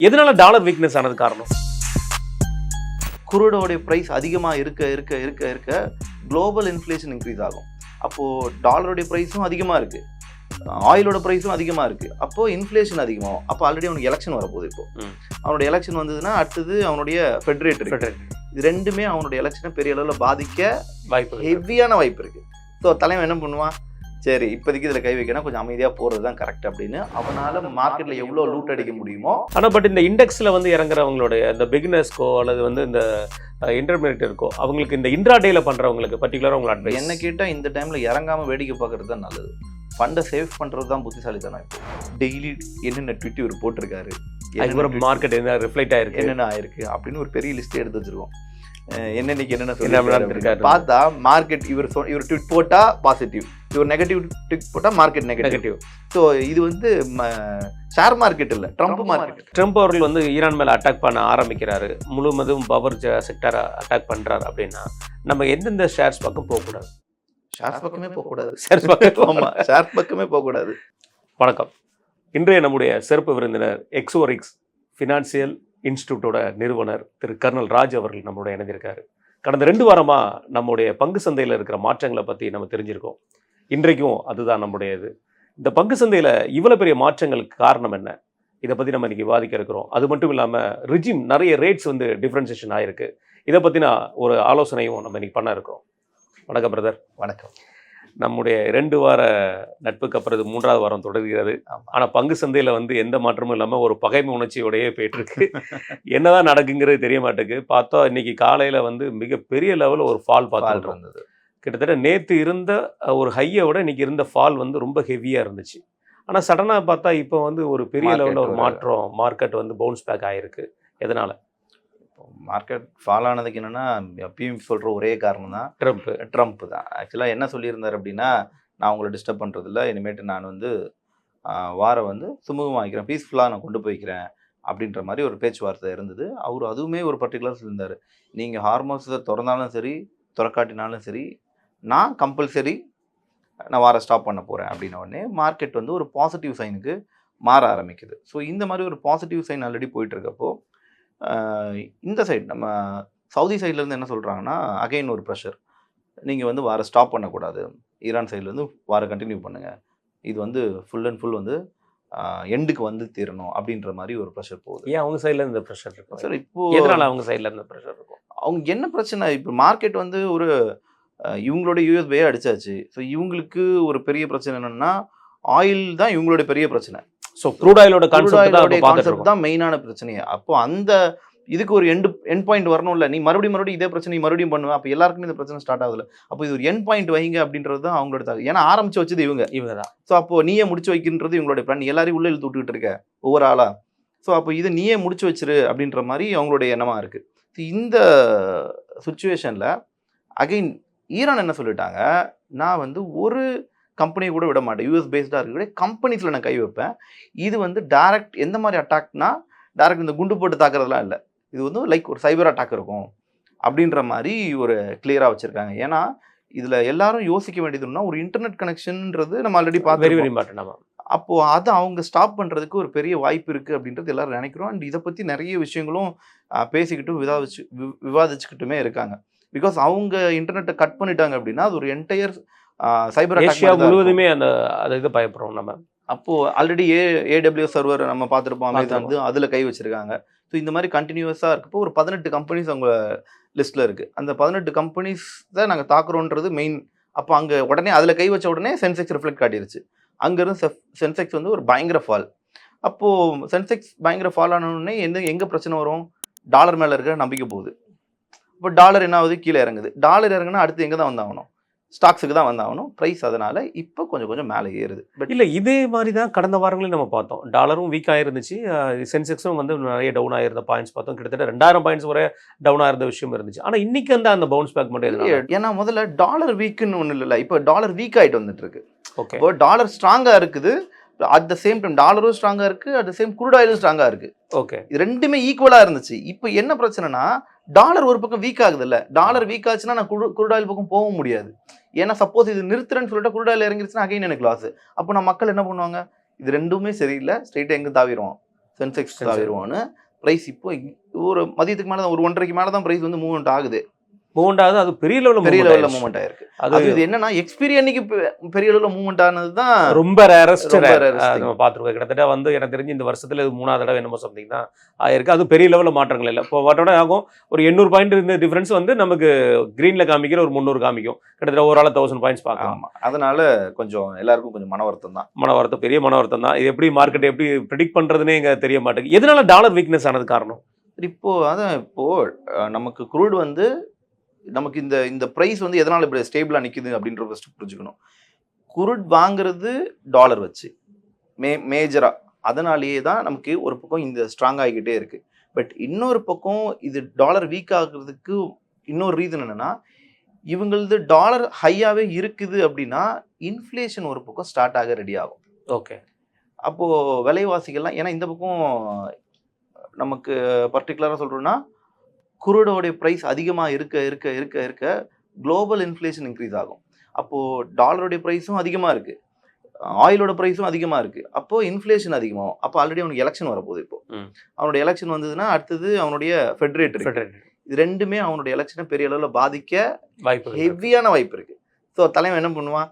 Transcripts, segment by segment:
எதனால dollar weakness ஆனது காரணம்? குரூடோடைய ப்ரைஸ் அதிகமாக இருக்க இருக்க இருக்க இருக்க குளோபல் இன்ஃப்ளேஷன் இன்க்ரீஸ் ஆகும். அப்போது டாலருடைய ப்ரைஸும் அதிகமாக இருக்குது, ஆயிலோட ப்ரைஸும் அதிகமாக இருக்குது. அப்போது இன்ஃப்ளேஷன் அதிகமாகும். அப்போ ஆல்ரெடி அவனுக்கு எலெக்ஷன் வரப்போகுது. இப்போது அவனுடைய எலெக்ஷன் வந்ததுன்னா அடுத்தது அவனுடைய ஃபெடரேட் இருக்குது. இது ரெண்டுமே அவனுடைய எலெக்ஷனை பெரிய அளவில் பாதிக்க வாய்ப்பு, ஹெவியான வாய்ப்பு இருக்குது. ஸோ தலைவன் என்ன பண்ணுவான், சரி இப்போதைக்கு இதில் கை வைக்கணும், கொஞ்சம் அமைதியாக போகிறது தான் கரெக்ட் அப்படின்னு அவனால் மார்க்கெட்டில் எவ்வளோ லூட் அடிக்க முடியுமோ. ஆனால் பட் இந்த இண்டெக்ஸில் வந்து இறங்குறவங்களுடைய இந்த பிகினர்ஸ்க்கோ அல்லது வந்து இந்த இன்டர்மீடியட் இருக்கோ அவங்களுக்கு இந்த இன்ட்ராடேல பண்ணுறவங்களுக்கு பர்டிகுலராக உங்களை அட்வைஸ் என்ன கேட்டால் இந்த டைமில் இறங்காமல் வேடிக்கை பார்க்குறது தான் நல்லது. ஃபண்டை சேவ் பண்ணுறது தான் புத்திசாலித்தனம். இப்போ டெய்லி என்னென்ன ட்விட் இவர் போட்டிருக்காரு, மார்க்கெட் என்ன ரிஃப்ளெக்ட் ஆயிருக்கு, என்னென்ன ஆயிருக்கு அப்படின்னு ஒரு பெரிய லிஸ்ட் எடுத்து வச்சிருக்கோம். என்னன்னைக்கு என்னென்ன சொல்லி பார்த்தா மார்க்கெட் இவர் ட்விட் போட்டால் பாசிட்டிவ், இவர் நெகட்டிவ் ட்விட் போட்டால் மார்க்கெட் நெகட்டிவ். ஸோ இது வந்து ஷேர் மார்க்கெட் இல்லை, ட்ரம்ப் மார்க்கெட். ட்ரம்ப் அவர்கள் வந்து ஈரான் மேலே அட்டாக் பண்ண ஆரம்பிக்கிறாரு, முழுவதும் பவர் செக்டரை அட்டாக் பண்ணுறாரு அப்படின்னா நம்ம எந்தெந்த ஷேர்ஸ் பக்கம் போகக்கூடாது? ஷேர்ஸ் பக்கமே போகக்கூடாது. ஷேர்ஸ் பக்கம் ஆமாம், ஷேர்ஸ் பக்கமே போகக்கூடாது. வணக்கம். இன்றைய நம்முடைய சிறப்பு விருந்தினர் எக்ஸோரிக்ஸ் ஃபினான்சியல் இன்ஸ்டியூட்டோட நிறுவனர் திரு கர்னல் ராஜ் அவர்கள் நம்மளோட இணைந்திருக்காரு. கடந்த 2 வாரமாக நம்முடைய பங்கு சந்தையில் இருக்கிற மாற்றங்களை பற்றி நம்ம தெரிஞ்சிருக்கோம். இன்றைக்கும் அதுதான் நம்முடைய இது. இந்த பங்கு சந்தையில் இவ்வளோ பெரிய மாற்றங்களுக்கு காரணம் என்ன, இதை பற்றி நம்ம இன்றைக்கி விவாதிக்க இருக்கிறோம். அது மட்டும் இல்லாமல் ரிஜிம் நிறைய ரேட்ஸ் வந்து டிஃப்ரென்சியேஷன் ஆகிருக்கு. இதை பற்றின ஒரு ஆலோசனையும் நம்ம இன்றைக்கி பண்ண இருக்கிறோம். வணக்கம் பிரதர். வணக்கம். நம்முடைய 2 வார நட்புக்கு அப்புறம் இது 3வது வாரம் தொடர்கிறது. ஆனால் பங்கு சந்தையில் வந்து எந்த மாற்றமும் இல்லாமல் ஒரு பகைமை உணர்ச்சியோடையே போயிட்டுருக்கு. என்னதான் நடக்குங்கிறது தெரிய மாட்டேங்குது. பார்த்தா இன்னைக்கு காலையில் வந்து மிகப்பெரிய லெவலில் ஒரு ஃபால் பார்த்துட்டு இருந்தது. கிட்டத்தட்ட நேற்று இருந்த ஒரு ஹையை விட இன்னைக்கு இருந்த ஃபால் வந்து ரொம்ப ஹெவியாக இருந்துச்சு. ஆனால் சடனாக பார்த்தா இப்போ வந்து ஒரு பெரிய லெவலில் ஒரு மாற்றம், மார்க்கெட் வந்து பவுன்ஸ் பேக் ஆகிருக்கு. எதனால் மார்க்கெட் ஃபால் ஆனதுக்கு என்னென்னா எப்பயும் சொல்கிற ஒரே காரணம் தான் ட்ரம்ப் தான். ஆக்சுவலாக என்ன சொல்லியிருந்தார் அப்படின்னா, நான் உங்களை டிஸ்டர்ப் பண்ணுறதில்ல, இனிமேட்டு நான் வந்து வாரை வந்து சுமூகமாக வைக்கிறேன், பீஸ்ஃபுல்லாக நான் கொண்டு போய்க்கிறேன் அப்படின்ற மாதிரி ஒரு பேச்சுவார்த்தை இருந்தது. அவர் அதுவுமே ஒரு பர்டிகுலர் சொல்லியிருந்தார், நீங்கள் ஹார்மோன்ஸை திறந்தாலும் சரி திறக்காட்டினாலும் சரி நான் கம்பல்சரி நான் வாரை ஸ்டாப் பண்ண போகிறேன் அப்படின்ன உடனே மார்க்கெட் வந்து ஒரு பாசிட்டிவ் சைனுக்கு மாற ஆரம்பிக்குது. ஸோ இந்த மாதிரி ஒரு பாசிட்டிவ் சைன் ஆல்ரெடி போயிட்டுருக்கப்போ இந்த சைடு நம்ம சவுதி சைட்லேருந்து என்ன சொல்கிறாங்கன்னா, அகைன் ஒரு ப்ரெஷர், நீங்கள் வந்து வாரை ஸ்டாப் பண்ணக்கூடாது, ஈரான் சைட்லேருந்து வாரை கண்டினியூ பண்ணுங்கள், இது வந்து ஃபுல் அண்ட் ஃபுல் வந்து எண்டுக்கு வந்து தீரணும் அப்படின்ற மாதிரி ஒரு ப்ரெஷர் போகுது. ஏன் அவங்க சைடில் இந்த ப்ரெஷர் இருக்கும் சார்? இப்போது எதனால் அவங்க சைடில் இந்த ப்ரெஷர் இருக்கும்? அவங்க என்ன பிரச்சனை, இப்போ மார்க்கெட் வந்து ஒரு இவங்களோட யூஎஸ்பே அடிச்சாச்சு. ஸோ இவங்களுக்கு ஒரு பெரிய பிரச்சனை என்னென்னா ஆயில் தான் இவங்களோட பெரிய பிரச்சனை. ஸோ க்ரூட் ஆயிலோட கான்செப்ட் தான் மெயினான பிரச்சனையே. அப்போ அந்த இதுக்கு ஒரு எண்ட் பாயிண்ட் வரணும்ல, நீ மறுபடியும் இதே பிரச்சனை மறுபடியும் பண்ணுவேன், அப்போ எல்லாருக்குமே இந்த பிரச்சனை ஸ்டார்ட் ஆகுதுல. அப்போ இது ஒரு எண்ட் பாயிண்ட் வைங்க அப்படின்றது தான் அவங்களோட தாக்கம். ஏன்னா ஆரம்பிச்சு வச்சது இவங்க தான். ஸோ அப்போ நீயே முடிச்சு வைக்கின்றது இவங்களோட பிளான். எல்லாரையும் உள்ள இழுத்து விட்டுக்கிட்டு இருக்க ஒவ்வொரு ஆளா. ஸோ அப்போ இதை நீயே முடிச்சு வச்சிரு அப்படின்ற மாதிரி அவங்களுடைய எண்ணமாக இருக்குது. ஸோ இந்த சுச்சுவேஷனில் அகைன் ஈரான் என்ன சொல்லிட்டாங்க, நான் வந்து ஒரு கம்பெனியை கூட விட மாட்டேன், யூஎஸ் பேஸ்டாக இருக்கக்கூடிய கம்பெனிஸில் நான் கை வைப்பேன். இது வந்து டைரக்ட் எந்த மாதிரி அட்டாக்னா, டைரக்ட் இந்த குண்டு போட்டு தாக்குறதுலாம் இல்லை, இது வந்து லைக் ஒரு சைபர் அட்டாக் இருக்கும் அப்படின்ற மாதிரி ஒரு கிளியராக வச்சுருக்காங்க. ஏன்னா இதில் எல்லாரும் யோசிக்க வேண்டியதுன்னா, ஒரு இன்டர்நெட் கனெக்ஷன்ன்றது நம்ம ஆல்ரெடி பார்த்து, அப்போது அதை அவங்க ஸ்டாப் பண்ணுறதுக்கு ஒரு பெரிய வாய்ப்பு இருக்குது அப்படின்றது எல்லாரும் நினைக்கிறோம். அண்ட் இதை பற்றி நிறைய விஷயங்களும் பேசிக்கிட்டும் விவாதிச்சுக்கிட்டுமே இருக்காங்க. பிகாஸ் அவங்க இன்டர்நெட்டை கட் பண்ணிட்டாங்க அப்படின்னா அது ஒரு என்டையர் சைபர் அட்டாக் முழுவதுமே அந்த இதை பயப்படுறோம் நம்ம. அப்போது ஆல்ரெடி ஏடபிள்யூஎஸ் சர்வர் நம்ம பார்த்துருப்போம், அமேசான் அதில் கை வச்சுருக்காங்க. ஸோ இந்த மாதிரி கண்டினியூஸாக இருக்கப்போ ஒரு 18 கம்பெனிஸ் அவங்க லிஸ்ட்டில் இருக்குது. அந்த 18 கம்பெனிஸ் தான் நாங்கள் தாக்குறோன்றது மெயின். அப்போ அங்கே உடனே அதில் கை வச்ச உடனே சென்செக்ஸ் ரிஃப்ளெக்ட் காட்டிடுச்சு. அங்கேருந்து சென்செக்ஸ் வந்து ஒரு பயங்கர ஃபால். அப்போது சென்செக்ஸ் பயங்கர ஃபால் ஆனோடனே எங்கே பிரச்சனை வரும், டாலர் மேலே இருக்கிற நம்பிக்கை போகுது. இப்போ டாலர் என்ன ஆகுது, கீழே இறங்குது. டாலர் இறங்குனா அடுத்து எங்கே தான் வந்தாகணும், ஸ்டாக்ஸுக்கு தான் வந்தாகணும். ப்ரைஸ் அதனால் இப்போ கொஞ்சம் மேலே ஏறுது. பட் இல்லை, இதே மாதிரி தான் கடந்த வாரங்களையும் நம்ம பார்த்தோம். டாலரும் வீக் ஆகிருந்துச்சு, சென்செக்ஸும் வந்து நிறைய டவுன் ஆகிருந்த பாயிண்ட்ஸ் பார்த்தோம். கிட்டத்தட்ட 2000 பாயிண்ட்ஸ் வரை டவுன் ஆகிருந்த விஷயம் இருந்துச்சு. ஆனால் இன்னைக்கு அந்த பவுன்ஸ் பேக் மட்டும் எதுவும், ஏன்னா முதல்ல டாலர் வீக்குன்னு ஒன்றும் இல்லை, இப்போ டாலர் வீக் ஆகிட்டு வந்துட்டு இருக்கு. ஓகே, இப்போ டாலர் ஸ்ட்ராங்காக இருக்குது, அட் த சேம் டைம் டாலரும் ஸ்ட்ராங்காக இருக்குது, அட் த சேம் குரூட் ஆயிலும் ஸ்ட்ராங்காக இருக்குது. ஓகே, இது ரெண்டுமே ஈக்குவலாக இருந்துச்சு. இப்போ என்ன பிரச்சனைனா, டாலர் ஒரு பக்கம் வீக் ஆகுது இல்லை, டாலர் வீக் ஆச்சுன்னா நான் குரூட் ஆயில் பக்கம் போக முடியாது. ஏன்னா சப்போஸ் இது நிறுத்துறேன்னு சொல்லிட்டு குரூட் ஆயில் இறங்கிருச்சுன்னா அகைன் எனக்கு லாஸ். அப்போ நான் மக்கள் என்ன பண்ணுவாங்க, இது ரெண்டுமே சரியில்லை, ஸ்ட்ரெயிட்டாக எங்கே தாவிடுவோம், சென்செக்ஸ் ஆகிருவோன்னு ப்ரைஸ் இப்போ ஒரு மதியத்துக்கு மேலே தான் ஒரு 1:30க்கு மேலே தான் ப்ரைஸ் வந்து மூவ்மெண்ட் ஆகுது. மூவ்மெண்ட் ஆகுது. அது பெரிய லெவலில் மூவ்மெண்ட் ஆயிருக்கு. அது இது என்னன்னா எக்ஸ்பீரி அன்னைக்கு பெரிய அளவில் மூவ்மெண்ட் ஆனது தான் ரொம்ப ரேரஸ்ட் நம்ம பார்த்துருக்கோம். கிட்டத்தட்ட வந்து எனக்கு தெரிஞ்சு இந்த வருஷத்துல 3வது தடவை என்னமோ சம்திங் தான் ஆயிருக்கு. அது பெரிய லெவலில் மாற்றங்கள் இல்லை. இப்போ வாட்டோட ஆகும் ஒரு 800 பாயிண்ட் இருந்த டிஃபரன்ஸ் வந்து நமக்கு கிரீன்ல காமிக்கிற ஒரு 300 காமிக்கும். கிட்டத்தட்ட ஓவரால் 1000 பாயிண்ட்ஸ் பார்க்கலாம். அதனால கொஞ்சம் எல்லாருக்கும் கொஞ்சம் மன வருத்தம் பெரிய மன வருத்தம் தான். இது எப்படி மார்க்கெட் எப்படி ப்ரெடிக்ட் பண்றதுன்னே இங்க தெரிய மாட்டேங்குது. எதனால டாலர் வீக்னஸ் ஆனது காரணம்? இப்போ நமக்கு குரூட் வந்து நமக்கு இந்த ப்ரைஸ் வந்து எதனால இப்படி ஸ்டேபிளா நிக்குது அப்படின்ற ஃபர்ஸ்ட் புரிஞ்சுக்கணும். குருட் வாங்குறது டாலர் வச்சு மேஜரா, அதனாலேயே தான் நமக்கு ஒரு பக்கம் இந்த ஸ்ட்ராங் ஆகிக்கிட்டே இருக்கு. பட் இன்னொரு பக்கம் இது டாலர் வீக் ஆகுறதுக்கு இன்னொரு ரீசன் என்னன்னா, இவங்களது டாலர் ஹையாவே இருக்குது அப்படின்னா இன்ஃப்ளேஷன் ஒரு பக்கம் ஸ்டார்ட் ஆக ரெடி ஆகும். ஓகே, அப்போ விலைவாசிகள்லாம் ஏன்னா இந்த பக்கம் நமக்கு பர்டிகுலராக சொல்றோம்னா குரூடோடைய ப்ரைஸ் அதிகமாக இருக்க இருக்க இருக்க இருக்க குளோபல் இன்ஃப்ளேஷன் இன்க்ரீஸ் ஆகும். அப்போது டாலருடைய ப்ரைஸும் அதிகமாக இருக்குது, ஆயிலோட ப்ரைஸும் அதிகமாக இருக்குது. அப்போது இன்ஃப்ளேஷன் அதிகமாகும். அப்போ ஆல்ரெடி அவனுக்கு எலெக்ஷன் வரப்போகுது. இப்போ அவனுடைய எலெக்ஷன் வந்ததுன்னா அடுத்தது அவனுடைய ஃபெட்ரேட் இருக்கு. இது ரெண்டுமே அவனுடைய எலெக்ஷனை பெரிய அளவில் பாதிக்க ஹெவியான வாய்ப்பு இருக்குது. ஸோ தலைவன் என்ன பண்ணுவான்,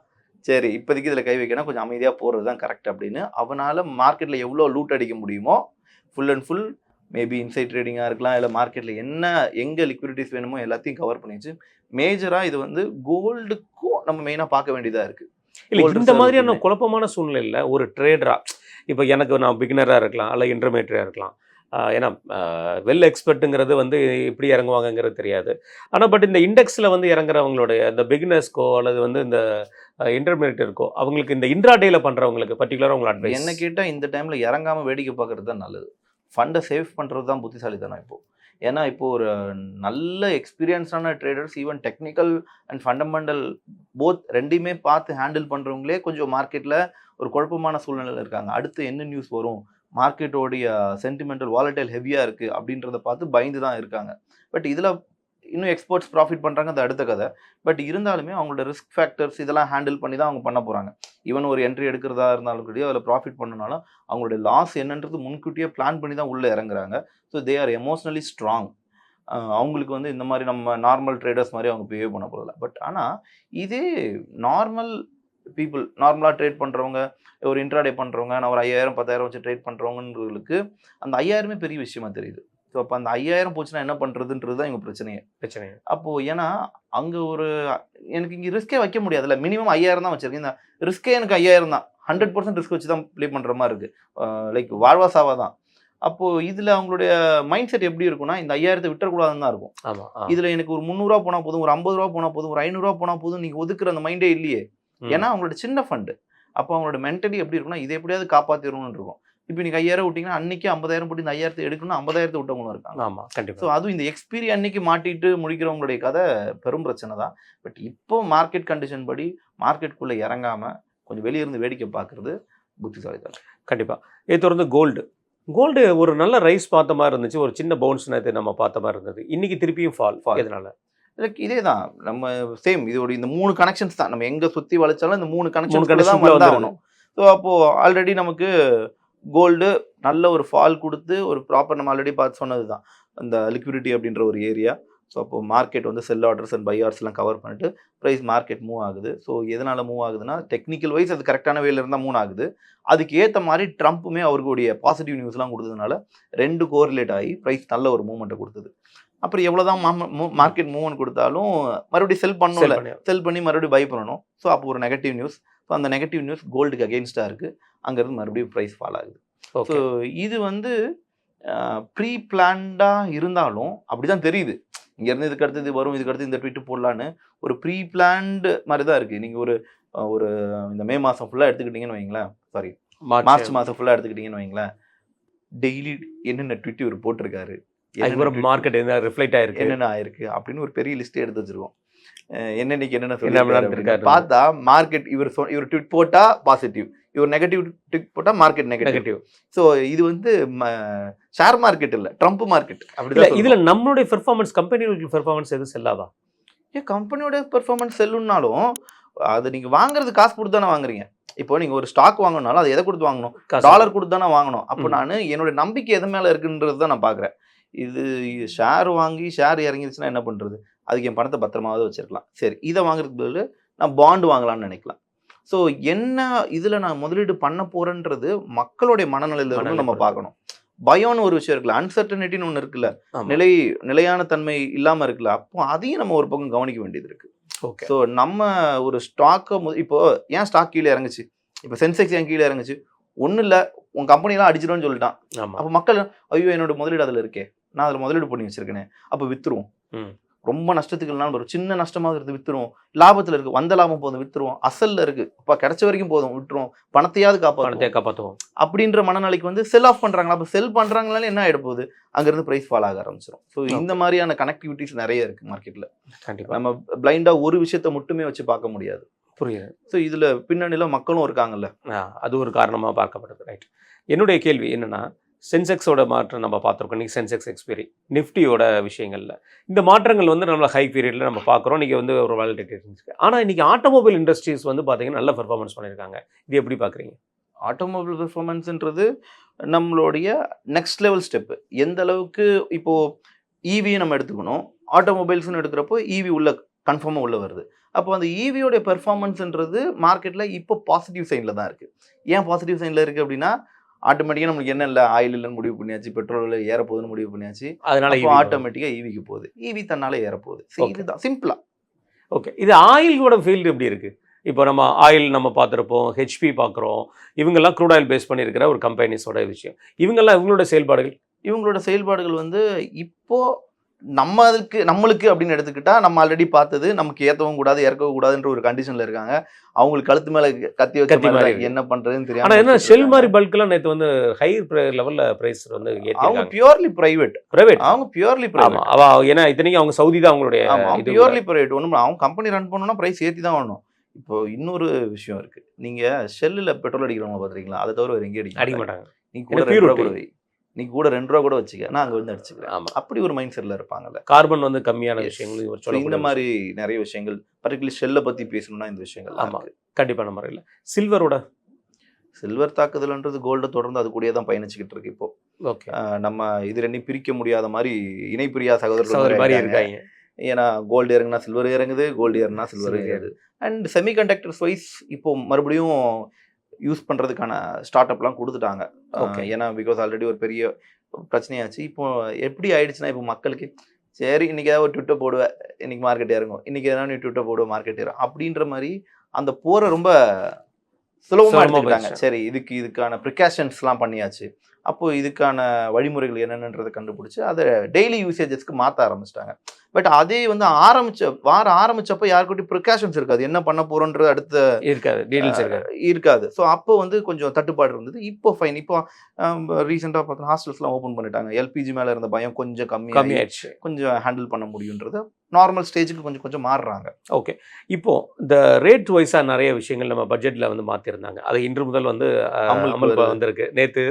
சரி இப்போதைக்கு இதில் கை வைக்கணும், கொஞ்சம் அமைதியாக போகிறது தான் கரெக்ட் அப்படின்னு அவனால் மார்க்கெட்டில் எவ்வளோ லூட் அடிக்க முடியுமோ full and full maybe inside ட்ரேடிங்காக இருக்கலாம், இல்லை மார்க்கெட்டில் எங்கே லிக்விடிட்டிஸ் வேணுமோ எல்லாத்தையும் கவர் பண்ணிச்சு. மேஜராக இது வந்து கோல்டுக்கும் நம்ம மெயினாக பார்க்க வேண்டியதாக இருக்குது. இல்லை இந்த மாதிரியான குழப்பமான சூழ்நிலையில் ஒரு ட்ரேடராக இப்போ எனக்கு நான் பிகினராக இருக்கலாம், அல்ல இன்டர்மீடியட்டாக இருக்கலாம். ஏன்னா வெல் எக்ஸ்பர்ட்டுங்கிறது வந்து எப்படி இறங்குவாங்கங்கிறது தெரியாது. ஆனால் பட் இந்த இண்டெக்ஸில் வந்து இறங்குறவங்களுடைய இந்த பிகினர்ஸ்க்கோ அல்லது வந்து இந்த இன்டர்மீடியட்டருக்கோ அவங்களுக்கு இந்த இன்ட்ராடேயில் பண்ணுறவங்களுக்கு பர்டிகுலராக உங்களை அட்வைஸ் என்ன கேட்டால் இந்த டைமில் இறங்காமல் வேடிக்கை பார்க்குறது தான் நல்லது. ஃபண்டை சேவ் பண்ணுறது தான் புத்திசாலித்தனம் இப்போது. ஏன்னா இப்போது ஒரு நல்ல எக்ஸ்பீரியன்ஸான traders even technical and fundamental both ரெண்டையுமே பார்த்து ஹேண்டில் பண்ணுறவங்களே கொஞ்சம் மார்க்கெட்டில் ஒரு குழப்பமான சூழ்நிலையில் இருக்காங்க. அடுத்து என்ன நியூஸ் வரும், மார்க்கெட்டோடைய சென்டிமெண்டல் வாலடைல் ஹெவியாக இருக்குது அப்படின்றத பார்த்து பயந்து தான் இருக்காங்க. பட் இதில் இன்னும் எக்ஸ்பர்ட்ஸ் ப்ராஃபிட் பண்ணுறாங்க, அது அடுத்த கதை. பட் இருந்தாலுமே அவங்களோட ரிஸ்க் ஃபேக்டர்ஸ் இதெல்லாம் ஹேண்டில் பண்ணி தான் அவங்க பண்ண போகிறாங்க. ஈவன் ஒரு என்ட்ரி எடுக்கிறதா இருந்தாலும் கூட அதில் ப்ராஃபிட் பண்ணனாலும் அவங்களுடைய லாஸ் என்னன்றது முன்கூட்டியே பிளான் பண்ணி தான் உள்ளே இறங்குறாங்க. So they are emotionally strong. அவங்களுக்கு வந்து இந்த மாதிரி நம்ம நார்மல் ட்ரேடர்ஸ் மாதிரி அவங்க பிஹேவ் பண்ண போகிறதில்ல. பட் ஆனால் இதே நார்மல் பீப்புள், நார்மலாக ட்ரேட் பண்ணுறவங்க, ஒரு இன்ட்ராடே பண்ணுறவங்க, நான் ஒரு 5000 10,000 வச்சு ட்ரேட் பண்ணுறவங்களுக்கு அந்த 5000 பெரிய விஷயமா தெரியுது. ஸோ அப்போ அந்த 5000 போச்சுன்னா என்ன பண்ணுறதுன்றது தான் எங்கள் பிரச்சனையே. அப்போது ஏன்னா அங்கே எனக்கு இங்கே ரிஸ்க்கே வைக்க முடியாதுல்ல. மினிமம் 5000 தான் வச்சுருக்கேன். இந்த ரிஸ்க்கே எனக்கு 5000 தான். 100% ரிஸ்க் வச்சு தான் ப்ளே பண்ணுற மாதிரி இருக்குது. லைக் வாழ்வா சாவா தான். அப்போது இதில் அவங்களுடைய மைண்ட் செட் எப்படி இருக்குன்னா, இந்த 5000 விட்டுறக்கூடாதுன்னு தான் இருக்கும். இதில் எனக்கு ஒரு 300 போனால் போதும், ஒரு 50 போனால் போதும், ஒரு 500 போனால் போதும், நீங்கள் ஒதுக்குற அந்த மைண்டே இல்லையே. ஏன்னா அவங்களோட சின்ன ஃபண்டு. அப்போ அவங்களோட மென்டலி எப்படி இருக்குன்னா, இதை எப்படியாவது காப்பாற்றிடணும்னு இருக்கும். இப்போ நீங்கள் 5000 விட்டிங்கன்னா அன்றைக்கி 50,000 போட்டு இந்த 5000 எடுக்கணும், 50,000 விட்டவங்களும் இருக்காங்க. ஆமாம், கண்டிப்பாக. ஸோ அதுவும் இந்த எக்ஸ்பீரி அன்னைக்கு மாட்டிட்டு முடிக்கிறவங்களுடைய கதை பெரும் பிரச்சனை தான். பட் இப்போ மார்க்கெட் கண்டிஷன் படி மார்க்கெட்டுக்குள்ளே இறங்காமல் கொஞ்சம் வெளியிருந்து வேடிக்கை பார்க்குறது புத்திசாலித்தனம். கண்டிப்பாக. இதை தொடர்ந்து கோல்டு ஒரு நல்ல ரைஸ் பார்த்த மாதிரி இருந்துச்சு, ஒரு சின்ன பவுன்ஸ் நேற்று நம்ம பார்த்த மாதிரி இருந்தது. இன்னைக்கு திருப்பியும் ஃபால். எதனால? இதே தான் நம்ம சேம் இதோட இந்த 3 கனெக்ஷன்ஸ் தான். நம்ம எங்கே சுற்றி வளைச்சாலும் இந்த 3 கனெக்ஷன்ஸ் தான் வந்தாகணும். ஸோ அப்போது ஆல்ரெடி நமக்கு கோல்டு நல்ல ஒரு ஃபால் கொடுத்து ஒரு ப்ராப்பர் நம்ம ஆல்ரெடி பார்த்து சொன்னது தான் அந்த லிக்விடிட்டி அப்படின்ற ஒரு ஏரியா. ஸோ அப்போது மார்க்கெட் வந்து செல் ஆர்டர்ஸ் அண்ட் பை ஆர்டர்ஸ்லாம் கவர் பண்ணிட்டு ப்ரைஸ் மார்க்கெட் மூவ் ஆகுது. ஸோ எதனால் மூவ் ஆகுதுன்னா டெக்னிக்கல் வைஸ் அது கரெக்டான வேல இருந்தால் மூவ் ஆகுது. அதுக்கு ஏற்ற மாதிரி ட்ரம்ப்புமே அவர்களுடைய பாசிட்டிவ் நியூஸ்லாம் கொடுத்ததுனால 2 கோரிலேட் ஆகி ப்ரைஸ் நல்ல ஒரு மூவ்மெண்ட்டை கொடுத்தது. அப்புறம் எவ்வளோதான் மார்க்கெட் மூவ்மெண்ட் கொடுத்தாலும் மறுபடியும் செல் பண்ணி மறுபடியும் பை பண்ணணும். ஸோ அப்போ ஒரு நெகட்டிவ் நியூஸ். ஸோ அந்த நெகட்டிவ் நியூஸ் கோல்டுக்கு அகெயின்ஸ்டாக இருக்குது. அங்கேருந்து மறுபடியும் ப்ரைஸ் ஃபால் ஆகுது. ஸோ இது வந்து ப்ரீ பிளான்டாக இருந்தாலும் அப்படி தான் தெரியுது. இங்கேருந்து இதுக்கு அடுத்து இது வரும், இதுக்கு அடுத்து இந்த ட்வீட்டு போடலான்னு ஒரு ப்ரீ பிளான்டு மாதிரி தான் இருக்குது. நீங்கள் ஒரு இந்த மே மாதம் ஃபுல்லாக எடுத்துக்கிட்டிங்கன்னு வைங்களேன், சாரி மார்ச் மாதம் ஃபுல்லாக எடுத்துக்கிட்டிங்கன்னு வைங்களேன், டெய்லி என்னென்ன ட்வீட் இவர் போட்டிருக்காரு, மார்க்கெட் என்ன ரிஃப்ளெக்ட் ஆயிருக்கு, என்னென்ன ஆயிருக்கு அப்படின்னு ஒரு பெரிய லிஸ்ட்டே எடுத்து வச்சிருக்கோம். என்னென்னைக்கு என்னென்ன சொல்லி பார்த்தா மார்க்கெட் இவர் ட்வீட் போட்டால் பாசிட்டிவ், இவர் நெகட்டிவ் ட்வீட் போட்டால் மார்க்கெட் நெகட்டிவ். ஸோ இது வந்து ஷேர் மார்க்கெட் இல்லை, ட்ரம்ப் மார்க்கெட். அப்படி இதில் நம்மளுடைய பெர்ஃபார்மன்ஸ், கம்பெனியோட பெர்ஃபார்மன்ஸ் எதுவும் செல்லாதா? கம்பெனியோட பெர்ஃபார்மன்ஸ் செல்லுன்னாலும் அது நீங்க வாங்குறது காசு கொடுத்து தானே வாங்குறீங்க. இப்போ நீங்க ஒரு ஸ்டாக் வாங்கணும்னாலும் அது எதை கொடுத்து வாங்கணும்? டாலர் கொடுத்து தானே வாங்கணும். அப்போ நான் என்னோட நம்பிக்கை எது மேல இருக்குன்றது தான் நான் பாக்குறேன். இது ஷேர் வாங்கி ஷேர் இறங்கிடுச்சுன்னா என்ன பண்றது? அதுக்கு என் பணத்தை பத்திரமாவது வச்சிருக்கலாம். சரி, இதை வாங்குறதுக்கு பதில் நான் பாண்டு வாங்கலாம்னு நினைக்கலாம். ஸோ என்ன இதுல நான் முதலீடு பண்ண போறேன்றது மக்களுடைய மனநிலையில இருந்து நம்ம பார்க்கணும். பயம்னு ஒரு விஷயம் இருக்குல்ல, அன்சர்டனிட்டின்னு ஒன்று இருக்குல்ல, நிலையான தன்மை இல்லாம இருக்குல்ல, அப்போ அதையும் நம்ம ஒரு பக்கம் கவனிக்க வேண்டியது இருக்கு. ஸோ நம்ம ஒரு ஸ்டாக்கை இப்போ ஏன் ஸ்டாக் கீழே இறங்குச்சு, இப்போ சென்செக்ஸ் ஏன் கீழே இறங்குச்சு, ஒன்றும் இல்லை, உன் கம்பெனிலாம் அடிச்சிடும்னு சொல்லிட்டான். அப்போ மக்கள் ஐயோ என்னோட முதலீடு அதில் இருக்கே, நான் அதில் முதலீடு பண்ணி வச்சிருக்கேனே, அப்போ வித்துருவோம். ரொம்ப நஷ்டத்துக்கு இல்லைனாலும் ஒரு சின்ன நஷ்டமாக இருக்குது வித்துருவோம். லாபத்தில் இருக்கு, வந்த லாபம் போதும் வித்துருவோம். அசல்ல இருக்கு, இப்போ கிடைச்ச வரைக்கும் போதும் விட்டுருவோம், பணத்தையாவது காப்பாற்றுவோம் அப்படின்ற மனநிலைக்கு வந்து செல் ஆஃப் பண்றாங்களா. அப்போ செல் பண்றாங்கனால என்ன ஆயிட போகுது, அங்கிருந்து பிரைஸ் ஃபால் ஆக ஆரம்பிச்சிடும். ஸோ இந்த மாதிரியான கனெக்டிவிட்டிஸ் நிறைய இருக்கு மார்க்கெட்ல. நம்ம பிளைண்டா ஒரு விஷயத்த மட்டுமே வச்சு பார்க்க முடியாது. புரியுது. ஸோ இதுல பின்னணியில மக்களும் இருக்காங்கல்ல, அது ஒரு காரணமா பார்க்கப்படுது. ரைட். என்னுடைய கேள்வி என்னன்னா, சென்செக்ஸோட மாற்றம் நம்ம பார்த்துருக்கோம். இன்றைக்கி சென்செக்ஸ் எக்ஸ்பைரி, நிஃப்டியோட விஷயங்களில் இந்த மாற்றங்கள் வந்து நம்மளை ஹை பீரியடில் நம்ம பார்க்குறோம். இன்றைக்கி வந்து ஒரு வாலட்டிலிட்டி இருந்துச்சு. ஆனால் இன்றைக்கி ஆட்டோமொபைல் இண்டஸ்ட்ரீஸ் வந்து பார்த்தீங்கன்னா நல்ல பெர்ஃபார்மன்ஸ் பண்ணியிருக்காங்க. இது எப்படி பார்க்குறீங்க? ஆட்டோமொபைல் பெர்ஃபார்மன்ஸ்ன்றது நம்மளுடைய நெக்ஸ்ட் லெவல் ஸ்டெப்பு. எந்த அளவுக்கு இப்போது ஈவியை நம்ம எடுத்துக்கணும், ஆட்டோமொபைல்ஸ்னு எடுக்கிறப்போ ஈவி உள்ள கன்ஃபார்மாக உள்ள வருது. அப்போ அந்த ஈவியோடைய பெர்ஃபார்மன்ஸ்ன்றது மார்க்கெட்டில் இப்போ பாசிட்டிவ் சைனில் தான் இருக்குது. ஏன் பாசிட்டிவ் சைனில் இருக்குது அப்படின்னா, ஆட்டோமேட்டிக்காக நம்மளுக்கு என்ன இல்லை, ஆயில் இல்லைன்னு முடிவு பண்ணியாச்சு, பெட்ரோல் ஏறப்போகுதுன்னு முடிவு பண்ணியாச்சு, அதனால ஆட்டோமேட்டிக்காக ஈவிக்கு போகுது, ஈவி தன்னால ஏறப்போகுது. இதுதான் சிம்பிளா. ஓகே, இது ஆயிலோட ஃபீல்டு எப்படி இருக்கு? இப்போ நம்ம ஆயில் நம்ம பார்த்துருப்போம், ஹெச்பி பார்க்குறோம், இவங்கெல்லாம் க்ரூட் ஆயில் பேஸ் பண்ணியிருக்கிற ஒரு கம்பெனிஸோட விஷயம். இவங்களோட செயல்பாடுகள் வந்து இப்போ நம்மளுக்கு அப்படின்னு எடுத்துக்கிட்டா, நம்ம ஆல்ரெடி பார்த்தது, நமக்கு ஏற்றவும் கூடாது இறக்கவும் கூடாதுன்ற ஒரு கண்டிஷன்ல இருக்காங்க. அவங்களுக்கு கழுத்து மேல கத்தி வச்சு என்ன பண்றதுன்னு தெரியும். ஆனா என்ன ஷெல் மாதிரி பல்க்லாம் நேத்து வந்து ஹை லெவல்ல பிரைஸ் வந்து அவங்க பியூர்லி பிரைவேட், அவங்க பியூர்லி பிரைவேட். ஏன்னா இத்தனைக்கும் அவங்க சவுதி தான் அவங்களுடைய பியூர்லி பிரைவேட். ஒன்றும் அவங்க கம்பெனி ரன் பண்ணணும்னா பிரைஸ் ஏற்றி தான் வரணும். இப்போ இன்னொரு விஷயம் இருக்கு, நீங்க ஷெல்லில் பெட்ரோல் அடிக்கிறவங்க பாத்துறீங்களா, அதை தவிர வேறு எங்கேயும் அடிக்க மாட்டாங்க. நீ கூட 2 ரூபா கூட வச்சுக்க, நான் அங்கே வந்து அடிச்சுக்கிறேன். ஆமாம், அப்படி ஒரு மைண்ட் செட்டில் இருப்பாங்கல்ல. கார்பன் வந்து கம்மியான விஷயங்கள், இந்த மாதிரி நிறைய விஷயங்கள், பர்டிகுலர் ஷெல்லை பற்றி பேசணும்னா இந்த விஷயங்கள். ஆமாம், கண்டிப்பான முறையில். சில்வர் தாக்குதல்ன்றது கோல்டை தொடர்ந்து அது கூடயே தான் பயணிச்சுக்கிட்டு இருக்கு இப்போ. ஓகே, நம்ம இது ரெண்டையும் பிரிக்க முடியாத மாதிரி, இணை பிரியாத சகோதரர்கள் மாதிரி இருக்காங்க. ஏன்னா கோல்டு இறங்குனா சில்வர் இறங்குது, கோல்டு இறங்குனா சில்வர் இறங்குது. அண்ட் செமிகண்டக்டர்ஸ் வைஸ் இப்போ மறுபடியும் யூஸ் பண்ணுறதுக்கான ஸ்டார்ட் அப்லாம் கொடுத்துட்டாங்க. ஏன்னா பிகாஸ் ஆல்ரெடி ஒரு பெரிய பிரச்சனையாச்சு. இப்போ எப்படி ஆயிடுச்சுன்னா, இப்போ மக்களுக்கு சரி இன்னைக்கு ஏதாவது ஒரு ட்விட்டர் போடுவேன், இன்னைக்கு மார்க்கெட் இறங்கும், இன்னைக்கு எதனா நீ ட்விட்டர் போடுவேன் மார்க்கெட் இறங்கும் அப்படின்ற மாதிரி அந்த போரை ரொம்ப சுலபமாக எடுத்துக்கிட்டாங்க. சரி, இதுக்கான ப்ரிகாஷன்ஸ்லாம் பண்ணியாச்சு, அப்போ இதுக்கான வழிமுறைகள் என்னென்னன்றதை கண்டுபிடிச்சி அதை டெய்லி யூசேஜஸ்க்கு மாற்ற ஆரம்பிச்சிட்டாங்க. பட் அதே வந்து ஆரம்பிச்சப்போ யாருக்கிட்டையும் ப்ரிகாஷன்ஸ் இருக்காது, என்ன பண்ண போறோன்றது அடுத்த இருக்காது. ஸோ அப்போ வந்து கொஞ்சம் தட்டுப்பாடு இருந்தது. இப்போ ஃபைன். இப்போ ரீசெண்டாக பார்த்தோன்னா ஹாஸ்டல்ஸ்லாம் ஓப்பன் பண்ணிட்டாங்க. எல்பிஜி மேலே இருந்த பயம் கொஞ்சம் கம்மியாயிடுச்சு, கொஞ்சம் ஹேண்டில் பண்ண முடியுன்றது நார்மல் ஸ்டேஜுக்கு கொஞ்சம் கொஞ்சம் மாறுறாங்க. ஓகே, இப்போ இந்த ரேட் வைஸாக நிறைய விஷயங்கள் நம்ம பட்ஜெட்டில் வந்து மாற்றிருந்தாங்க. அது இன்று முதல் வந்து அமலுக்கு வந்திருக்கு, நேற்று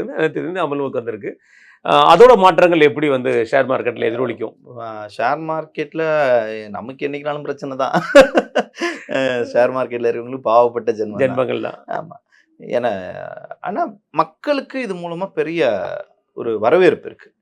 அமலுக்கு வந்திருக்கு. அதோட மாற்றங்கள் எப்படி வந்து ஷேர் மார்க்கெட்டில் எதிரொலிக்கும்? ஷேர் மார்க்கெட்டில் நமக்கு என்னைக்குனாலும் பிரச்சனை தான். ஷேர் மார்க்கெட்டில் இருக்கிறவங்களுக்கு பாவப்பட்ட ஜென்மங்கள் தான். ஆமாம், ஏன்னா ஆனால் மக்களுக்கு இது மூலமாக பெரிய ஒரு வரவேற்பு இருக்குது.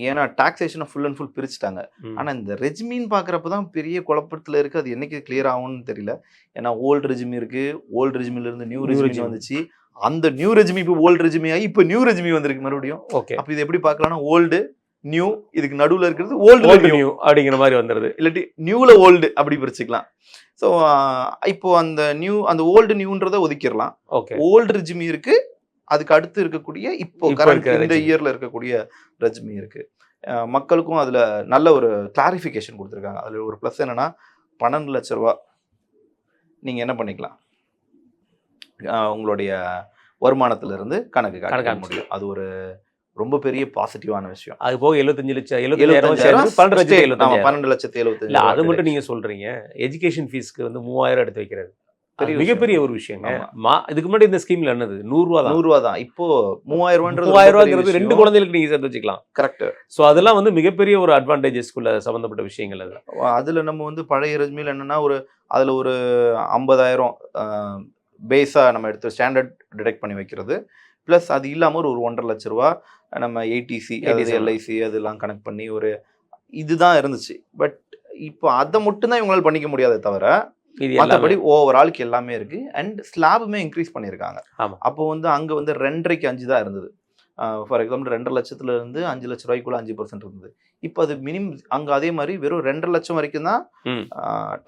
ஏன்னா டாக்ஸேஷனை ஃபுல் அண்ட் ஃபுல் பிரிச்சுட்டாங்க. ஆனால் இந்த ரெஜிமின்னு பார்க்குறப்ப தான் பெரிய குழப்பத்தில் இருக்குது. அது என்னைக்கு கிளியர் ஆகும்னு தெரியல. ஏன்னா ஓல்டு ரெஜிமி இருக்குது, ஓல்டு ரெஜிமிலேருந்து நியூ ரெஜிமி வந்துச்சு, அந்த நியூ ரெஜிமி இப்போ ஓல்டு ரெஜிமி ஆகி இப்போ நியூ ரெஜிமி வந்திருக்கு மறுபடியும். ஓகே, அப்போ இது எப்படி பார்க்கலாம்னா ஓல்டு நியூ, இதுக்கு நடுவில் இருக்கிறது ஓல்டு நியூ அப்படிங்கிற மாதிரி வந்துடுது, இல்லாட்டி நியூவில் ஓல்டு அப்படி பிரிச்சுக்கலாம். ஸோ இப்போ அந்த ஓல்டு நியூன்றதை ஒதுக்கிடலாம். ஓகே, ஓல்டு ரெஜிமி இருக்கு, அதுக்கு அடுத்து இருக்கக்கூடிய இப்போ கரண்ட் இந்த இயர்ல இருக்கக்கூடிய ரெஜிமி இருக்கு. மக்களுக்கும் அதுல நல்ல ஒரு கிளாரிஃபிகேஷன் கொடுத்துருக்காங்க. அதுல ஒரு ப்ளஸ் என்னன்னா, 12 லட்ச ரூபா நீங்க என்ன பண்ணிக்கலாம், உங்களுடைய வருமானத்துல இருந்து கணக்கு காட்ட முடியும். அது ஒரு ரொம்ப பெரிய பாசிட்டிவான விஷயம். அது போக 12,75,000 12,75,000. அது மட்டும் நீங்க சொல்றீங்க. எஜுகேஷன் ஃபீஸ்க்கு வந்து 3000 எடுத்து வைக்கிறது மிகப்பெரிய ஒரு விஷயங்க. ஆமா. இதுக்கு முன்னாடி இந்த ஸ்கீம்ல என்னது 100 ரூபா தான். 100 ரூபா தான். இப்போ 3000 ரூபாங்கிறது 2 குழந்தைகளுக்கு நீங்க சேர்த்து வச்சுக்கலாம். கரெக்ட். சோ அதெல்லாம் வந்து மிகப்பெரிய ஒரு அட்வான்டேஜஸ்க்குள்ள சம்பந்தப்பட்ட விஷயங்கள் அது. அதுல நம்ம வந்து பழைய ரெஜ்மில என்னன்னா அதுல ஒரு 50,000 பேஸா நம்ம எடுத்து ஸ்டாண்டர்ட் டிடெக்ட் பண்ணி வைக்கிறது. பிளஸ் அது இல்லாம ஒரு 1.5 லட்ச ரூபா நம்ம ஏடிசி, அதாவது எல்ஐசி அதெல்லாம் கனெக்ட் பண்ணி இதுதான் இருந்துச்சு. பட் இப்போ அதை மட்டும் தான் இவங்களால பண்ணிக்க முடியாதே தவிர மற்றபடி ஓவராலுக்கு எல்லாமே இருக்கு. அண்ட் ஸ்லாபுமே இன்க்ரீஸ் பண்ணியிருக்காங்க. அப்போ வந்து அங்க வந்து 2.5க்கு 5 தான் இருந்தது. ஃபார் எக்ஸாம்பிள் 2.5 லட்சத்துல இருந்து 5 லட்ச ரூபாய்க்குள்ள 5% இருந்தது. இப்போ அது மினிமம் அங்க அதே மாதிரி வெறும் 2.5 லட்சம் வரைக்கும் தான்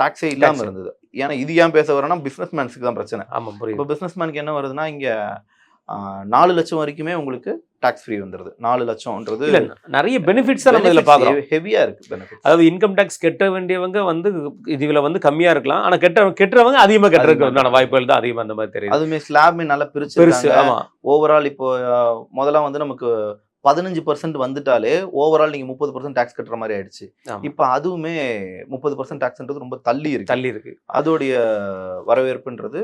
டாக்ஸே இல்லாம இருந்தது. ஏன்னா இது ஏன் பேச வரேன்னா பிசினஸ் மேன்ஸுக்கு தான் பிரச்சனை. இப்போ பிசினஸ் மேனுக்கு என்ன வருதுன்னா இங்க 4 லட்சம் வரைக்குமே உங்களுக்கு டாக்ஸ் ஃப்ரீ வந்துருது. 4 லட்சம்ன்றது நிறைய பெனிஃபிட்ஸ் நம்ம இதுல பாக்குறோம். ஹெவியா இருக்கு பெனிஃபிட்ஸ். அதாவது இன்கம் டாக்ஸ் கட்ட வேண்டியவங்க வந்து இதுல வந்து கம்மியா இருக்கலாம். ஆனா கெட்டவங்க அதிகமா கட்டுறதுக்கான வாய்ப்புகள் தான் அதிகமா அந்த மாதிரி தெரியுது. அதுமே ஸ்லாப்மே நல்லா பெருசு. ஆமா. ஓவரால் இப்போ முதல்ல வந்து நமக்கு 15% வந்துட்டாலே ஓவரால் நீங்க 30% டாக்ஸ் கட்டுற மாதிரி ஆயிடுச்சு. இப்போ அதுவுமே 30% டாக்ஸ்ன்றது ரொம்ப தள்ளி இருக்கு. அதோடைய வரவேற்புன்றது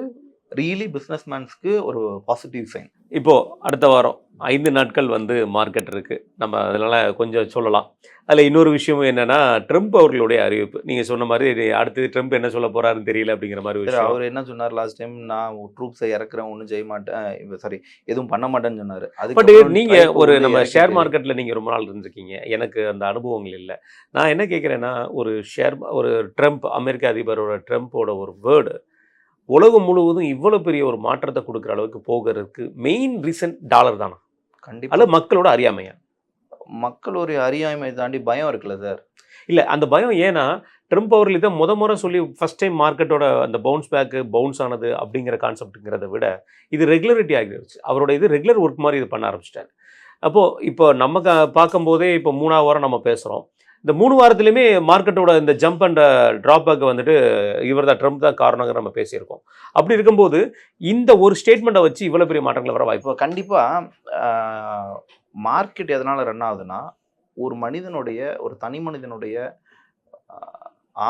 ரியலி பிசினஸ் மேன்ஸ்க்கு ஒரு பாசிட்டிவ் சைன். இப்போ அடுத்த வாரம் 5 நாட்கள் வந்து மார்க்கெட் இருக்கு. நம்ம அதனால கொஞ்சம் சொல்லலாம். அதில் இன்னொரு விஷயமும் என்னன்னா, ட்ரம்ப் அவர்களுடைய அறிவிப்பு. நீங்க சொன்ன மாதிரி அடுத்து ட்ரம்ப் என்ன சொல்ல போறாருன்னு தெரியல அப்படிங்கிற மாதிரி விஷயம். அவர் என்ன சொன்னார் லாஸ்ட் டைம், நான் ட்ரூப்ஸை இறக்குறேன், ஒன்றும் செய்ய மாட்டேன், சாரி எதுவும் பண்ண மாட்டேன்னு சொன்னாரு. பட் நீங்க ஒரு நம்ம ஷேர் மார்க்கெட்ல நீங்க ரொம்ப நாள் இருந்திருக்கீங்க. எனக்கு அந்த அனுபவங்கள் இல்லை. நான் என்ன கேட்குறேன்னா, ஒரு ட்ரம்ப், அமெரிக்க அதிபரோட ட்ரம்ப்போட ஒரு வேர்டு உலகம் முழுவதும் இவ்வளவு பெரிய ஒரு மாற்றத்தை கொடுக்குற அளவுக்கு போகிறதுக்கு மெயின் ரீசன் டாலர் தானா? கண்டிப்பா. அல்ல மக்களோட அறியாமையா? மக்களுடைய அறியாமை தாண்டி பயம் இருக்குல்ல சார். இல்லை, அந்த பயம் ஏன்னா ட்ரம்ப் அவர்கள் இதை முறை சொல்லி ஃபர்ஸ்ட் டைம் மார்க்கெட்டோட அந்த பவுன்ஸ் ஆனது அப்படிங்கிற கான்செப்ட்டுங்கிறத விட இது ரெகுலரிட்டி ஆகிடுச்சு. அவரோட இது ரெகுலர் ஒர்க் மாதிரி இது பண்ண ஆரம்பிச்சிட்டாரு. அப்போது இப்போ நம்ம பார்க்கும்போதே இப்போ 3ஆவது வாரம் நம்ம பேசுகிறோம். இந்த 3 வாரத்துலையுமே மார்க்கெட்டோட இந்த ஜம்ப் அண்ட் ட்ராபேக் வந்துட்டு இவர் தான் ட்ரம்ப் தான் காரணங்கிற நம்ம பேசியிருக்கோம். அப்படி இருக்கும்போது இந்த ஒரு ஸ்டேட்மெண்ட்டை வச்சு இவ்வளோ பெரிய மாற்றங்கள் வர வாய்ப்பு. கண்டிப்பாக மார்க்கெட் எதனால் ரன் ஆகுதுன்னா, ஒரு தனி மனிதனுடைய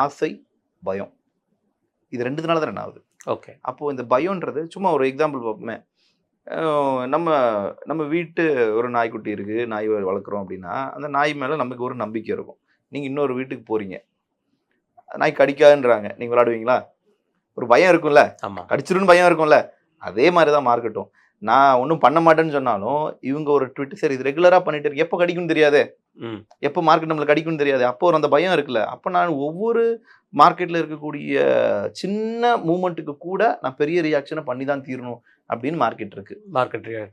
ஆசை, பயம், இது 2 தான் ரன் ஆகுது. ஓகே. அப்போது இந்த பயம்ன்றது சும்மா ஒரு எக்ஸாம்பிள் பார்ப்போமே. நம்ம வீட்டு ஒரு நாய்க்குட்டி இருக்குது, நாய் வளர்க்குறோம் அப்படின்னா அந்த நாய் மேலே நமக்கு ஒரு நம்பிக்கை இருக்கும். நீங்கள் இன்னொரு வீட்டுக்கு போகிறீங்க, நாய் கடிக்காதுன்றாங்க, நீங்கள் விளாடுவீங்களா? ஒரு பயம் இருக்கும்ல, கடிச்சிருன்னு பயம் இருக்கும்ல. அதே மாதிரி தான் மார்க்கெட்டும். நான் ஒன்றும் பண்ண மாட்டேன்னு சொன்னாலும் இவங்க ஒரு ட்விட், சரி இது ரெகுலராக பண்ணிட்டு இருக்கு, எப்போ கடிக்கும்னு தெரியாது, எப்போ மார்க்கெட் நம்மளுக்கு கடிக்கும்னு தெரியாது. அப்போ அந்த பயம் இருக்குல்ல. அப்போ நான் ஒவ்வொரு மார்க்கெட்டில் இருக்கக்கூடிய சின்ன மூமெண்ட்டுக்கு கூட நான் பெரிய ரியாக்ஷனை பண்ணி தான் தீரணும் அப்படின்னு மார்க்கெட் இருக்கு.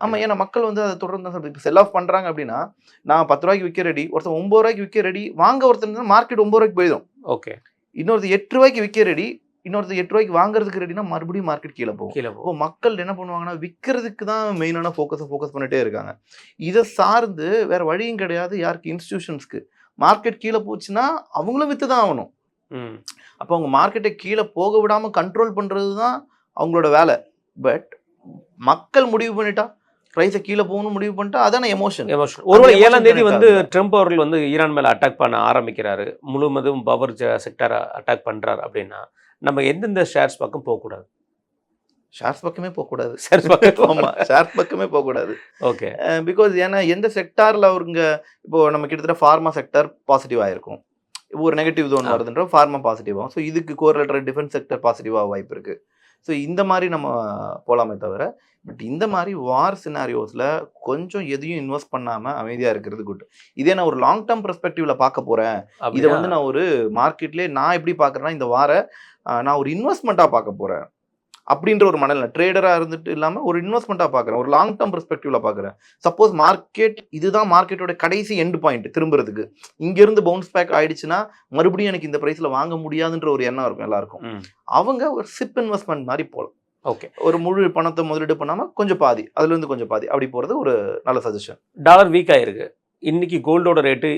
ஆமாம், ஏன்னா மக்கள் வந்து அதை தொடர்ந்து தான் இப்போ செல் ஆஃப் பண்ணுறாங்க. அப்படின்னா நான் 10 ரூபாய்க்கு விற்க ரெடி, ஒருத்தர் 9 ரூபாய்க்கு விற்க ரெடி, வாங்க ஒருத்தர் மார்க்கெட் 9 ரூபாய்க்கு போயிடும். ஓகே. இன்னொருத்தர் 8 ரூபாய்க்கு விற்க ரெடி, இன்னொருத்தர் 8 ரூபாய்க்கு வாங்குறதுக்கு ரெடினா மறுபடியும் மார்க்கெட் கீழே போகும். இப்போ மக்கள் என்ன பண்ணுவாங்கன்னா, விற்கிறதுக்கு தான் மெயினான ஃபோக்கஸ் பண்ணிட்டே இருக்காங்க. இதை சார்ந்து வேற வழியும் கிடையாது யாருக்கு, இன்ஸ்டிடியூஷன்ஸ்க்கு. மார்க்கெட் கீழே போச்சுன்னா அவங்களும் விற்று தான் ஆகணும். அப்போ அவங்க மார்க்கெட்டை கீழே போக விடாமல் கண்ட்ரோல் பண்ணுறது தான் அவங்களோட வேலை. பட் மக்கள் முடிவு பண்ணிட்டா, ப்ரைஸை கீழே போகணும்னு முடிவு பண்ணிட்டா, அதான எமோஷன். ஒருவேளை 7ஆம் தேதி வந்து ட்ரம்ப் அவர்கள் வந்து ஈரான் மேலே அட்டாக் பண்ண ஆரம்பிக்கிறாரு, முழுவதும் பவர் செக்டரை அட்டாக் பண்ணுறாரு அப்படின்னா நம்ம எந்தெந்த ஷேர்ஸ் பக்கம் போகக்கூடாது? ஷேர்ஸ் பக்கமே போகக்கூடாது. ஷேர்ஸ் பக்கமே போகக்கூடாது. ஓகே. பிகாஸ் ஏன்னா எந்த செக்டாரில் அவருங்க இப்போ நம்ம கிட்டத்தட்ட ஃபார்மா செக்டர் பாசிட்டிவ் ஆகிருக்கும், ஒரு நெகட்டிவ் ஜோன் வருதுன்ற ஃபார்மா பாசிட்டிவ் ஆகும். ஸோ இதுக்கு கோரிலேட்டட் டிஃபென்ஸ் செக்டர் பாசிட்டிவாக வாய்ப்பு இருக்குது. ஸோ இந்த மாதிரி நம்ம போகலாமே தவிர, பட் இந்த மாதிரி வார் சினாரியோஸில் கொஞ்சம் எதையும் இன்வெஸ்ட் பண்ணாமல் அமைதியாக இருக்கிறது குட். இதே நான் ஒரு லாங் டேர்ம் பெர்ஸ்பெக்டிவ்ல பார்க்க போகிறேன், இதை வந்து நான் ஒரு மார்க்கெட்லேயே நான் எப்படி பார்க்குறேன்னா, இந்த வார நான் ஒரு இன்வெஸ்ட்மெண்ட்டாக பார்க்க போகிறேன் அப்படின்ற ஒரு மனநிலை, ட்ரேடராக இருந்துட்டு இல்லாமல் ஒரு இன்வெஸ்ட்மெண்ட்டாக பார்க்குறேன், ஒரு லாங் டேர்ம் பெர்ஸ்பெக்டிவ்ல பார்க்குறேன். சப்போஸ் மார்க்கெட் இதுதான் மார்க்கெட்டோட கடைசி எண்ட் பாயிண்ட், திரும்புறதுக்கு இங்கேருந்து பவுன்ஸ் பேக் ஆயிடுச்சுன்னா மறுபடியும் எனக்கு இந்த ப்ரைஸில் வாங்க முடியாதுன்ற ஒரு எண்ணம் இருக்கும் எல்லாருக்கும். அவங்க ஒரு சிப் இன்வெஸ்ட்மெண்ட் மாதிரி போகலாம். ஓகே. ஒரு முழு பணத்தை முதலீடு பண்ணாமல் கொஞ்சம் பாதி, அதுலேருந்து கொஞ்சம் பாதி அப்படி போகிறது ஒரு நல்ல சஜஷன். டாலர் வீக் ஆயிருக்கு. இன்னைக்கு கோல்டோட ரேட்டு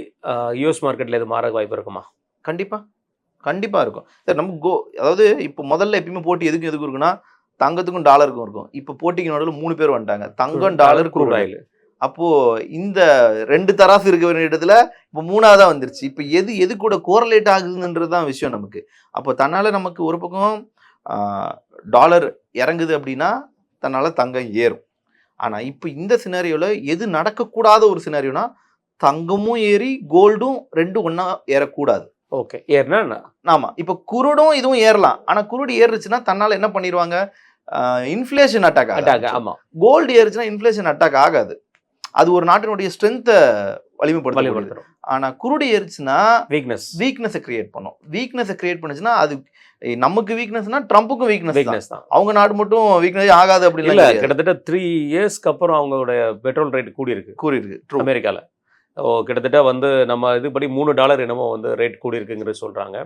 யூஎஸ் மார்க்கெட்டில் எது மாற வாய்ப்பு இருக்குமா? கண்டிப்பாக இருக்கும் சார். நம்ம அதாவது இப்போ முதல்ல எப்பயுமே போட்டி எதுக்கும் இருக்குன்னா, தங்கத்துக்கும் டாலருக்கும் இருக்கும். இப்போ போட்டிக்கு நடுவில் 3 பேர் வந்துட்டாங்க, தங்கம், டாலர், க்ரூட் ஆயில். அப்போது இந்த 2 தராசு இருக்க வேண்டிய இடத்துல இப்போ 3ஆவதாக வந்துருச்சு. இப்போ எது கூட கோரலேட் ஆகுதுன்றது தான் விஷயம் நமக்கு. அப்போ தன்னால் நமக்கு ஒரு பக்கம் டாலர் இறங்குது அப்படின்னா தன்னால் தங்கம் ஏறும். ஆனால் இப்போ இந்த சினாரியோவில் எது நடக்கக்கூடாத ஒரு சினாரியோனா தங்கமும் ஏறி கோல்டும் ரெண்டும் ஒன்றா ஏறக்கூடாது. ஓகே, ஏறினா ஆமாம். இப்போ குருடும் இதுவும் ஏறலாம். ஆனால் குருடு ஏறுச்சுன்னா தன்னால் என்ன பண்ணிடுவாங்க, இன்ஃப்ளேஷன் அட்டாக் ஆகாது. ஆமாம், கோல்டு ஏறுச்சுன்னா இன்ஃப்ளேஷன் அட்டாக் ஆகாது. அது ஒரு நாட்டினுடைய ஸ்ட்ரென்த்தை வலிமைப்படுத்தும். ஆனா குருடு ஏறிச்சுன்னா வீக்னஸை கிரியேட் பண்ணும். வீக்னஸை கிரியேட் பண்ணுச்சுன்னா அது நமக்கு வீக்னஸ்னா ட்ரம்ப்புக்கும் வீக்னஸ் தான். அவங்க நாடு மட்டும் வீக்னஸ் ஆகாது அப்படி இல்ல. கிட்டத்தட்ட 3 இயர்ஸ்க்கு அப்புறம் அவங்களோட பெட்ரோல் ரேட் கூடி இருக்கு அமெரிக்கால. கிட்டத்தட்ட வந்து நம்ம இதுபடி $3 என்னமோ வந்து ரேட் கூடி இருக்குங்கிறது சொல்றாங்க.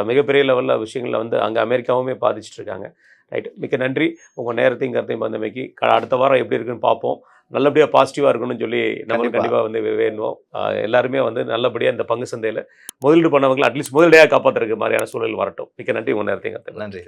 மிகப்பெரிய லெவலில் விஷயங்களில் வந்து அங்கே அமெரிக்காவுமே பாதிச்சுட்டு இருக்காங்க. ரைட், மிக்க நன்றி உங்கள் நேரத்தையும் கருத்தையும் வந்தமைக்கு. அடுத்த வாரம் எப்படி இருக்குன்னு பார்ப்போம். நல்லபடியாக பாசிட்டிவாக இருக்கணும்னு சொல்லி நம்மளுக்கு கண்டிப்பாக வந்து வேணும். எல்லாருமே வந்து நல்லபடியாக இந்த பங்கு சந்தையில் முதலீடு பண்ணவங்களை அட்லீஸ்ட் முதலீடாக காப்பாற்றுறதுக்கு மாதிரியான சூழல் வரட்டும். மிக்க நன்றி உங்கள் நேரத்தையும் கருத்து. நன்றி.